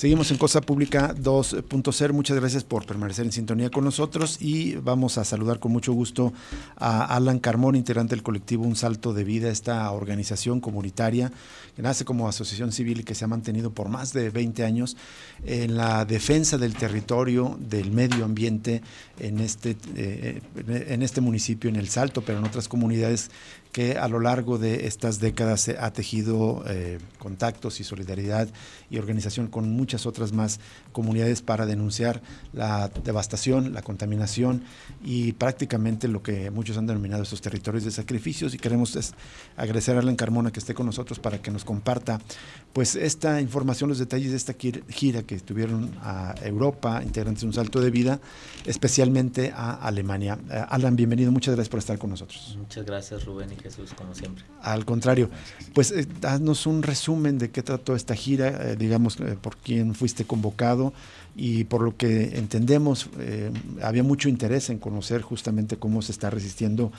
Seguimos en Cosa Pública 2.0. Muchas gracias por permanecer en sintonía con nosotros y vamos a saludar con mucho gusto a Alan Carmona, integrante del colectivo Un Salto de Vida, esta organización comunitaria que nace como asociación civil y que se ha mantenido por más de 20 años en la defensa del territorio, del medio ambiente en este municipio, en El Salto, pero en otras comunidades que a lo largo de estas décadas ha tejido contactos y solidaridad y organización con muchas otras más comunidades para denunciar la devastación, la contaminación y prácticamente lo que muchos han denominado estos territorios de sacrificios. Y queremos agradecer a Alan Carmona que esté con nosotros para que nos comparta pues esta información, los detalles de esta gira que tuvieron a Europa, integrantes de Un Salto de Vida, especialmente a Alemania. Alan, bienvenido, muchas gracias por estar con nosotros. Muchas gracias, Rubén y Jesús, como siempre. Al contrario, pues danos un resumen de qué trató esta gira, digamos, por quién fuiste convocado, y por lo que entendemos, había mucho interés en conocer justamente cómo se está resistiendo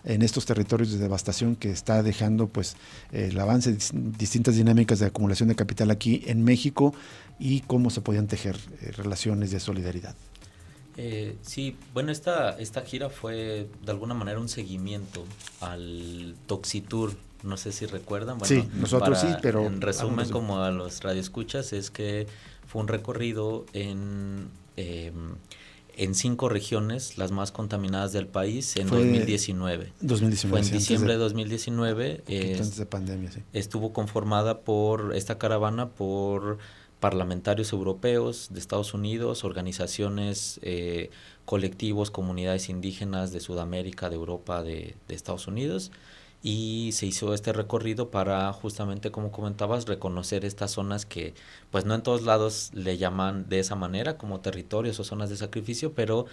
en estos territorios de devastación que está dejando pues el avance de distintas dinámicas de acumulación de capital aquí en México y cómo se podían tejer relaciones de solidaridad. Sí, bueno, esta gira fue de alguna manera un seguimiento al Toxitour, no sé si recuerdan. Bueno, sí, nosotros sí, pero en resumen, como a los radioescuchas, es que fue un recorrido en 5 regiones, las más contaminadas del país, en 2019. Fue en diciembre de 2019. Antes de pandemia, sí. Estuvo conformada por esta caravana por parlamentarios europeos de Estados Unidos, organizaciones, colectivos, comunidades indígenas de Sudamérica, de Europa, de Estados Unidos, y se hizo este recorrido para justamente, como comentabas, reconocer estas zonas que pues no en todos lados le llaman de esa manera como territorios o zonas de sacrificio, pero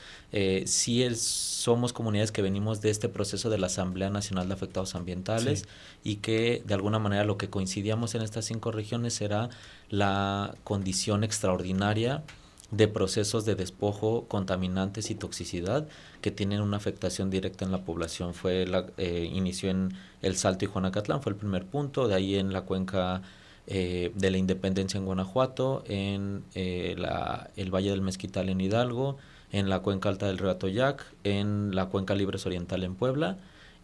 sí somos comunidades que venimos de este proceso de la Asamblea Nacional de Afectados Ambientales, sí, y que de alguna manera lo que coincidíamos en estas 5 regiones era la condición extraordinaria de procesos de despojo, contaminantes y toxicidad que tienen una afectación directa en la población. Inició en El Salto y Juanacatlán, fue el primer punto, de ahí en la cuenca de la Independencia en Guanajuato, en el Valle del Mezquital en Hidalgo, en la cuenca alta del río Atoyac, en la cuenca Libres Oriental en Puebla,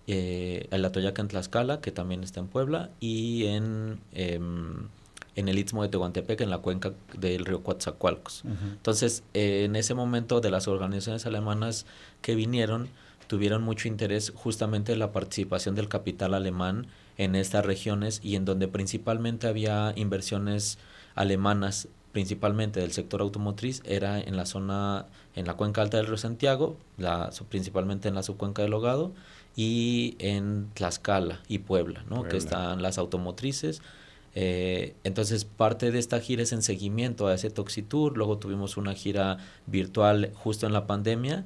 el Atoyac en Tlaxcala, que también está en Puebla, y en el Istmo de Tehuantepec, en la cuenca del río Coatzacoalcos. Entonces, en ese momento de las organizaciones alemanas que vinieron, tuvieron mucho interés justamente en la participación del capital alemán en estas regiones, y en donde principalmente había inversiones alemanas, principalmente del sector automotriz, era en la zona, en la cuenca alta del río Santiago, principalmente en la subcuenca del Ohgado, y en Tlaxcala y Puebla, ¿no? Que están las automotrices. Entonces parte de esta gira es en seguimiento a ese Toxitour. Luego tuvimos una gira virtual justo en la pandemia,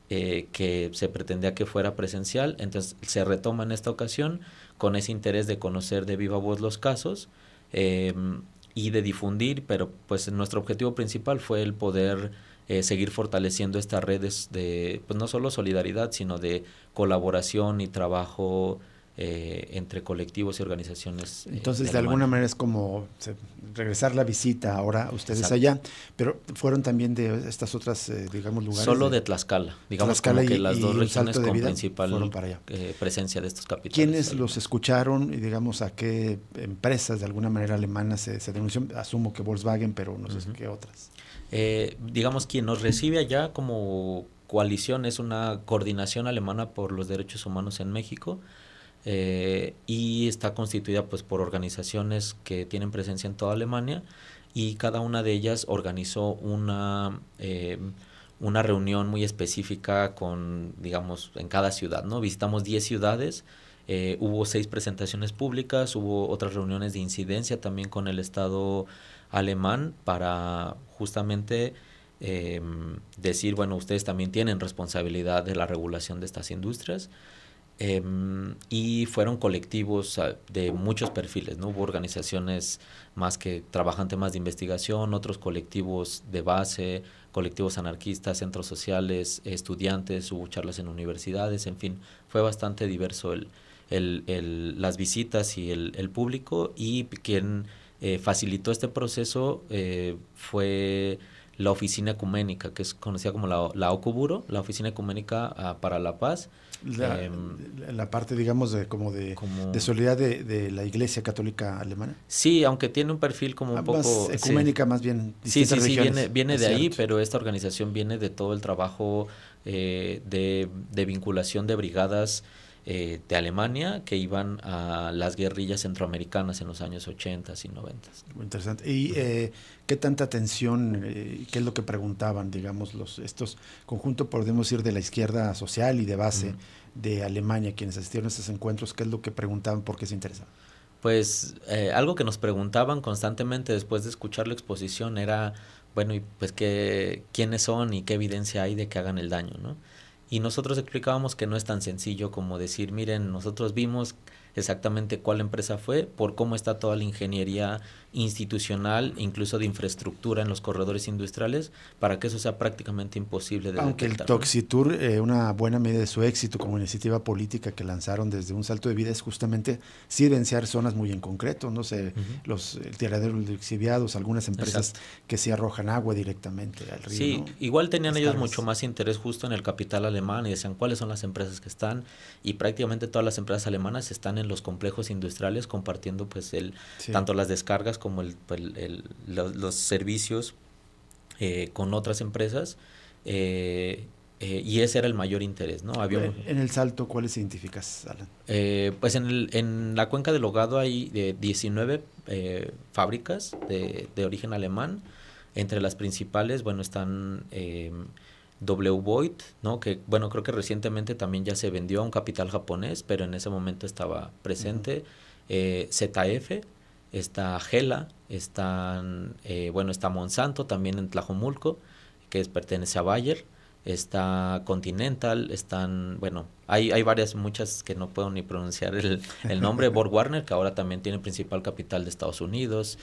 que se pretendía que fuera presencial, entonces se retoma en esta ocasión con ese interés de conocer de viva voz los casos y de difundir, pero pues nuestro objetivo principal fue el poder seguir fortaleciendo estas redes de pues no solo solidaridad, sino de colaboración y trabajo entre colectivos y organizaciones. Entonces, de alguna manera es como regresar la visita ahora ustedes. Exacto. Allá, pero fueron también de estas otras, digamos, lugares. Solo de Tlaxcala, digamos, Tlaxcala como que las dos regiones con principal fueron para allá. Presencia de estos capitales. ¿Quiénes los escucharon y, digamos, a qué empresas de alguna manera alemanas se denunció? Asumo que Volkswagen, pero no sé qué otras. Digamos, quien nos recibe allá como coalición es una coordinación alemana por los derechos humanos en México. Y está constituida pues por organizaciones que tienen presencia en toda Alemania, y cada una de ellas organizó una reunión muy específica con, digamos, en cada ciudad, ¿no? Visitamos 10 ciudades, hubo 6 presentaciones públicas, hubo otras reuniones de incidencia también con el Estado alemán para justamente decir, bueno, ustedes también tienen responsabilidad de la regulación de estas industrias. Y fueron colectivos de muchos perfiles, ¿no? Hubo organizaciones más que trabajan temas de investigación, otros colectivos de base, colectivos anarquistas, centros sociales, estudiantes, hubo charlas en universidades, en fin, fue bastante diverso las visitas y el público, y quien facilitó este proceso fue la Oficina Ecuménica, que es conocida como la OCUBURO, la Oficina Ecuménica para la Paz. La parte, digamos, de solidaridad de la Iglesia Católica Alemana. Sí, aunque tiene un perfil como un poco... ecuménica, sí. Más bien distintas regiones. Viene de ahí, pero esta organización viene de todo el trabajo de vinculación de brigadas de Alemania que iban a las guerrillas centroamericanas en los años 80 y 90. Muy interesante. ¿Y qué tanta atención, qué es lo que preguntaban, digamos, estos conjuntos, podemos decir, de la izquierda social y de base de Alemania, quienes asistieron a estos encuentros, qué es lo que preguntaban, por qué se interesaban? Pues algo que nos preguntaban constantemente después de escuchar la exposición era, bueno, y pues quiénes son y qué evidencia hay de que hagan el daño, ¿no? Y nosotros explicábamos que no es tan sencillo como decir, miren, nosotros vimos exactamente cuál empresa fue, por cómo está toda la ingeniería institucional, incluso de infraestructura en los corredores industriales, para que eso sea prácticamente imposible de Aunque detectar, el Toxitour, una buena medida de su éxito como iniciativa política que lanzaron desde un salto de vida es justamente sí evidenciar zonas muy en concreto, no sé, los tiraderos lixiviados, algunas empresas que sí arrojan agua directamente al río. Sí, ¿no? igual tenían ellos mucho más interés justo en el capital alemán y decían cuáles son las empresas que están, y prácticamente todas las empresas alemanas están en los complejos industriales compartiendo pues tanto las descargas como los servicios con otras empresas, y ese era el mayor interés, ¿no? En el Salto, ¿cuáles identificas, Alan? Pues en la cuenca del Hogado hay 19 fábricas de origen alemán. Entre las principales, bueno, están W. Voigt, ¿no? Que, bueno, creo que recientemente también ya se vendió a un capital japonés, pero en ese momento estaba presente. ZF, está Gela, está Monsanto también en Tlajomulco, que pertenece a Bayer, está Continental, hay muchas que no puedo ni pronunciar el nombre, Borg Warner, que ahora también tiene principal capital de Estados Unidos,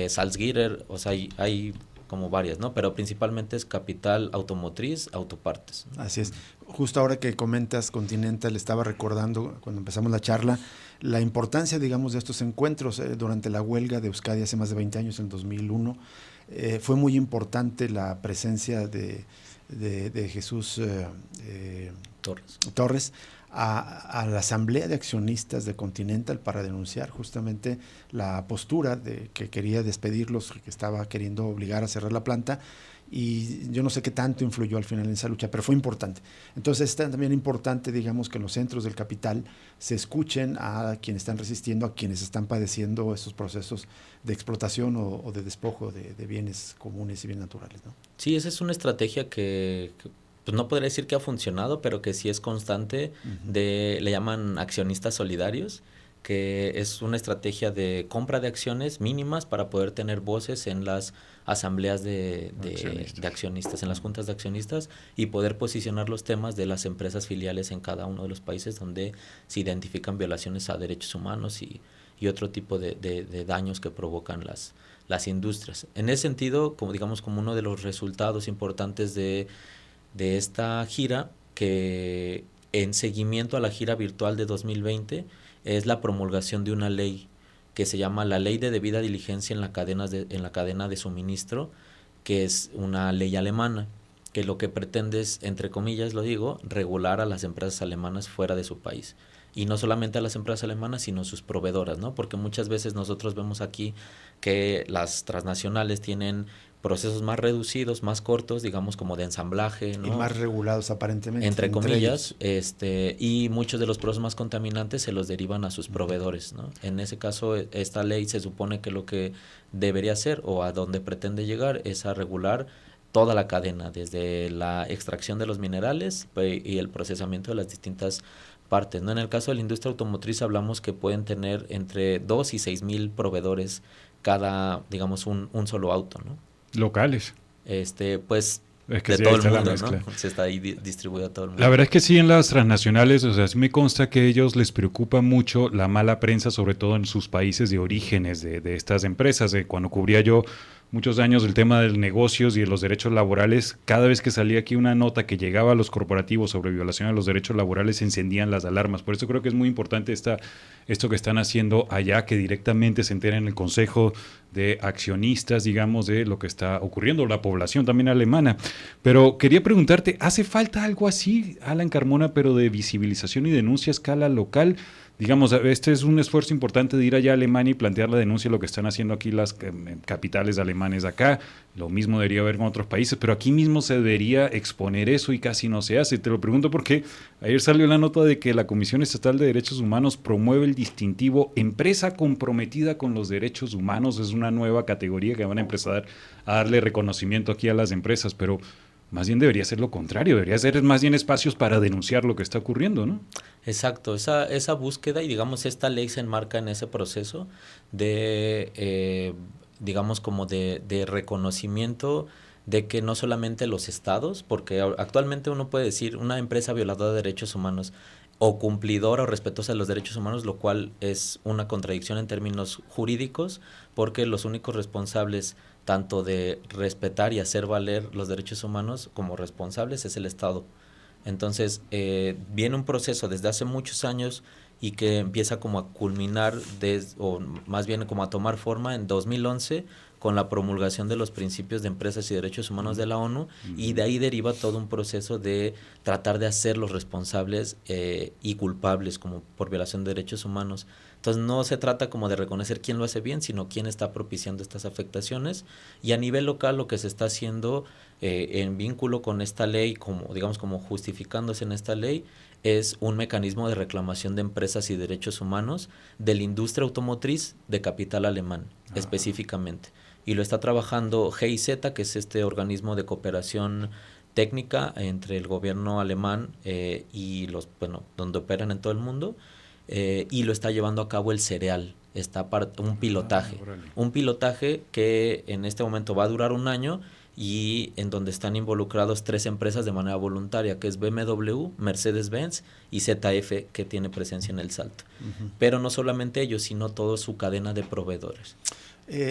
Salzgitter, o sea, hay como varias, ¿no? Pero principalmente es capital automotriz, autopartes. Así es. Justo ahora que comentas Continental, estaba recordando cuando empezamos la charla la importancia, digamos, de estos encuentros durante la huelga de Euskadi hace más de 20 años, en 2001. Fue muy importante la presencia de Jesús Torres a la asamblea de accionistas de Continental para denunciar justamente la postura de que quería despedirlos, que estaba queriendo obligar a cerrar la planta, y yo no sé qué tanto influyó al final en esa lucha, pero fue importante. Entonces es también importante, digamos, que en los centros del capital se escuchen a quienes están resistiendo, a quienes están padeciendo esos procesos de explotación o de despojo de bienes comunes y bienes naturales, ¿no? Sí, esa es una estrategia que pues no podría decir que ha funcionado, pero que sí es constante. Le llaman accionistas solidarios, que es una estrategia de compra de acciones mínimas para poder tener voces en las asambleas de accionistas, en las juntas de accionistas, y poder posicionar los temas de las empresas filiales en cada uno de los países donde se identifican violaciones a derechos humanos y otro tipo de daños que provocan las industrias. En ese sentido, como uno de los resultados importantes de esta gira, que en seguimiento a la gira virtual de 2020, es la promulgación de una ley que se llama la Ley de Debida Diligencia en la cadena de suministro, que es una ley alemana, que lo que pretende es, entre comillas lo digo, regular a las empresas alemanas fuera de su país. Y no solamente a las empresas alemanas, sino sus proveedoras, ¿no? Porque muchas veces nosotros vemos aquí que las transnacionales tienen procesos más reducidos, más cortos, digamos, como de ensamblaje, ¿no? Y más regulados aparentemente. Entre comillas, y muchos de los procesos más contaminantes se los derivan a sus proveedores, ¿no? En ese caso, esta ley se supone que lo que debería hacer, o a donde pretende llegar, es a regular toda la cadena, desde la extracción de los minerales y el procesamiento de las distintas partes, ¿no? En el caso de la industria automotriz hablamos que pueden tener entre 2 y 6 mil proveedores cada, digamos, un solo auto, ¿no? Locales. Pues es que de sí, todo el mundo, mezcla, ¿no? Se está ahí distribuido a todo el mundo. La verdad es que sí, en las transnacionales, o sea, sí me consta que a ellos les preocupa mucho la mala prensa, sobre todo en sus países de orígenes de estas empresas. Cuando cubría yo muchos años el tema de los negocios y de los derechos laborales. Cada vez que salía aquí una nota que llegaba a los corporativos sobre violación a los derechos laborales, se encendían las alarmas. Por eso creo que es muy importante esto que están haciendo allá, que directamente se enteren en el Consejo de Accionistas, digamos, de lo que está ocurriendo, la población también alemana. Pero quería preguntarte, ¿hace falta algo así, Alan Carmona, pero de visibilización y denuncia a escala local? Digamos, este es un esfuerzo importante de ir allá a Alemania y plantear la denuncia de lo que están haciendo aquí las capitales alemanes acá. Lo mismo debería haber con otros países, pero aquí mismo se debería exponer eso y casi no se hace. Te lo pregunto porque ayer salió la nota de que la Comisión Estatal de Derechos Humanos promueve el distintivo Empresa Comprometida con los Derechos Humanos. Es una nueva categoría que van a empezar a darle reconocimiento aquí a las empresas, pero más bien debería ser lo contrario, debería ser más bien espacios para denunciar lo que está ocurriendo, ¿no? Exacto, esa búsqueda y digamos esta ley se enmarca en ese proceso de, digamos como de reconocimiento de que no solamente los estados, porque actualmente uno puede decir una empresa violadora de derechos humanos o cumplidora o respetuosa de los derechos humanos, lo cual es una contradicción en términos jurídicos, porque los únicos responsables tanto de respetar y hacer valer los derechos humanos como responsables es el Estado. Entonces, viene un proceso desde hace muchos años y que empieza como a culminar, o más bien como a tomar forma en 2011 con la promulgación de los principios de empresas y derechos humanos de la ONU, y de ahí deriva todo un proceso de tratar de hacerlos responsables y culpables como por violación de derechos humanos. Entonces no se trata como de reconocer quién lo hace bien, sino quién está propiciando estas afectaciones, y a nivel local lo que se está haciendo en vínculo con esta ley, como digamos como justificándose en esta ley, es un mecanismo de reclamación de empresas y derechos humanos de la industria automotriz de capital alemán, específicamente. Y lo está trabajando GIZ, que es este organismo de cooperación técnica entre el gobierno alemán y donde operan en todo el mundo, y lo está llevando a cabo el Cereal. Está un pilotaje que en este momento va a durar un año, y en donde están involucrados 3 empresas de manera voluntaria, que es BMW, Mercedes-Benz y ZF, que tiene presencia en El Salto. Pero no solamente ellos, sino toda su cadena de proveedores.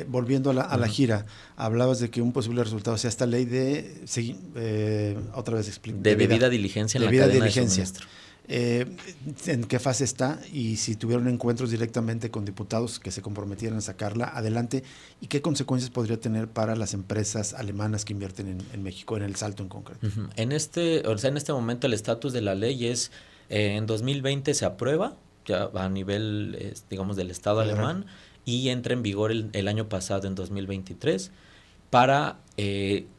Volviendo a la gira, hablabas de que un posible resultado sea esta ley de otra vez debida diligencia en la cadena de suministro. ¿En qué fase está? Y si tuvieron encuentros directamente con diputados que se comprometieran a sacarla adelante, ¿y qué consecuencias podría tener para las empresas alemanas que invierten en México, en El Salto en concreto? En este momento el estatus de la ley es, en 2020 se aprueba ya a nivel, digamos, del Estado alemán, y entra en vigor el año pasado, en 2023, para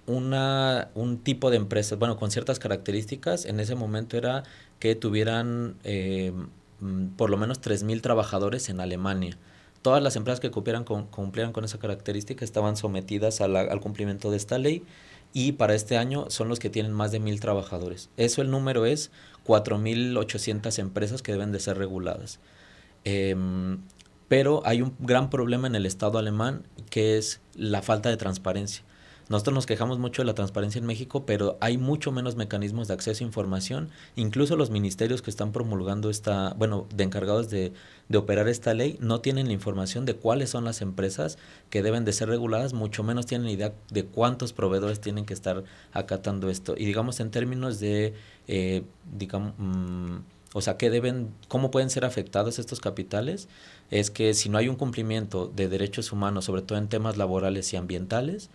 un tipo de empresas, con ciertas características. En ese momento era que tuvieran por lo menos 3,000 trabajadores en Alemania. Todas las empresas que cumplieran con esa característica estaban sometidas al cumplimiento de esta ley, y para este año son los que tienen más de 1,000 trabajadores. El número es 4,800 empresas que deben de ser reguladas. Pero hay un gran problema en el Estado alemán, que es la falta de transparencia. Nosotros nos quejamos mucho de la transparencia en México, pero hay mucho menos mecanismos de acceso a información. Incluso los ministerios que están promulgando de encargados de operar esta ley, no tienen la información de cuáles son las empresas que deben de ser reguladas, mucho menos tienen idea de cuántos proveedores tienen que estar acatando esto. Y digamos, en términos de, cómo pueden ser afectados estos capitales, es que si no hay un cumplimiento de derechos humanos, sobre todo en temas laborales y ambientales,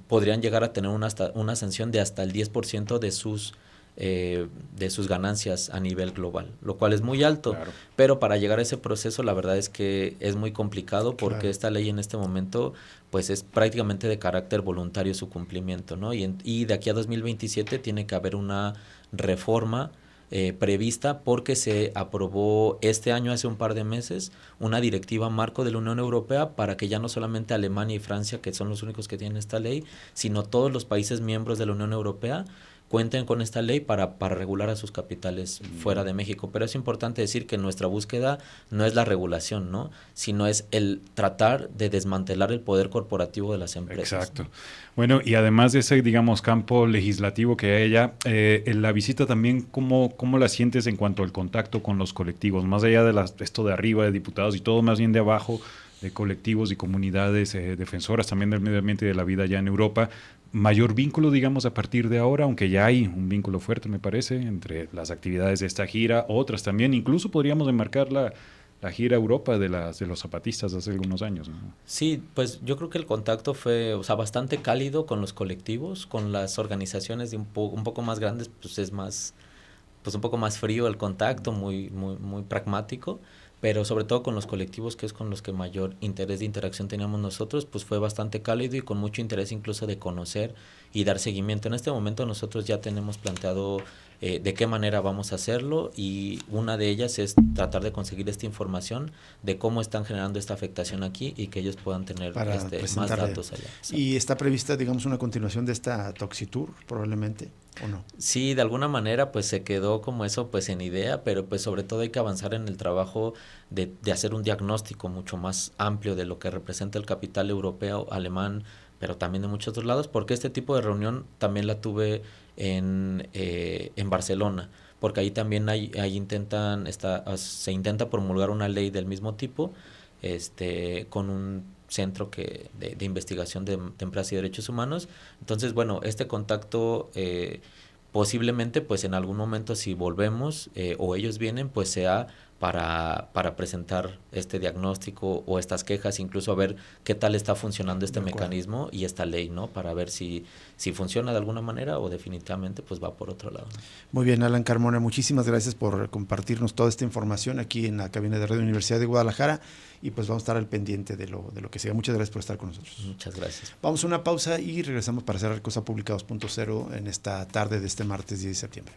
podrían llegar a tener una sanción de hasta el 10% de sus ganancias a nivel global, lo cual es muy alto. Claro. Pero para llegar a ese proceso, la verdad es que es muy complicado, porque esta ley en este momento pues es prácticamente de carácter voluntario su cumplimiento, ¿no? Y de aquí a 2027 tiene que haber una reforma prevista, porque se aprobó este año, hace un par de meses, una directiva marco de la Unión Europea para que ya no solamente Alemania y Francia, que son los únicos que tienen esta ley, sino todos los países miembros de la Unión Europea cuenten con esta ley para regular a sus capitales fuera de México. Pero es importante decir que nuestra búsqueda no es la regulación, ¿no?, sino es el tratar de desmantelar el poder corporativo de las empresas. Exacto. Bueno, y además de ese, digamos, campo legislativo que hay allá, en la visita también, ¿cómo la sientes en cuanto al contacto con los colectivos? Más allá de esto de arriba, de diputados y todo, más bien de abajo, colectivos y comunidades defensoras también del medio ambiente y de la vida allá en Europa. Mayor vínculo, digamos, a partir de ahora, aunque ya hay un vínculo fuerte, me parece, entre las actividades de esta gira, otras también. Incluso podríamos enmarcar la gira a Europa de los zapatistas hace algunos años, ¿no? Sí, pues yo creo que el contacto fue, o sea, bastante cálido con los colectivos, con las organizaciones de un poco más grandes, pues es más, pues un poco más frío el contacto, muy pragmático, pero sobre todo con los colectivos, que es con los que mayor interés de interacción teníamos nosotros, pues fue bastante cálido y con mucho interés incluso de conocer y dar seguimiento. En este momento nosotros ya tenemos planteado de qué manera vamos a hacerlo, y una de ellas es tratar de conseguir esta información de cómo están generando esta afectación aquí y que ellos puedan tener más datos allá. ¿Y está prevista, digamos, una continuación de esta Toxitour probablemente o no? Sí, de alguna manera pues se quedó como eso pues en idea, pero pues sobre todo hay que avanzar en el trabajo de hacer un diagnóstico mucho más amplio de lo que representa el capital europeo, alemán, pero también de muchos otros lados, porque este tipo de reunión también la tuve en Barcelona, porque ahí también se intenta promulgar una ley del mismo tipo, con un centro de investigación de empresas y derechos humanos. Entonces, bueno, este contacto posiblemente pues en algún momento, si volvemos o ellos vienen, pues sea para presentar este diagnóstico o estas quejas, incluso a ver qué tal está funcionando este mecanismo y esta ley, ¿no? Para ver si funciona de alguna manera o definitivamente pues va por otro lado. Muy bien, Alan Carmona, muchísimas gracias por compartirnos toda esta información aquí en la cabina de Radio Universidad de Guadalajara, y pues vamos a estar al pendiente de lo que siga. Muchas gracias por estar con nosotros. Muchas gracias. Vamos a una pausa y regresamos para cerrar Cosa Pública 2.0 en esta tarde de este martes 10 de septiembre.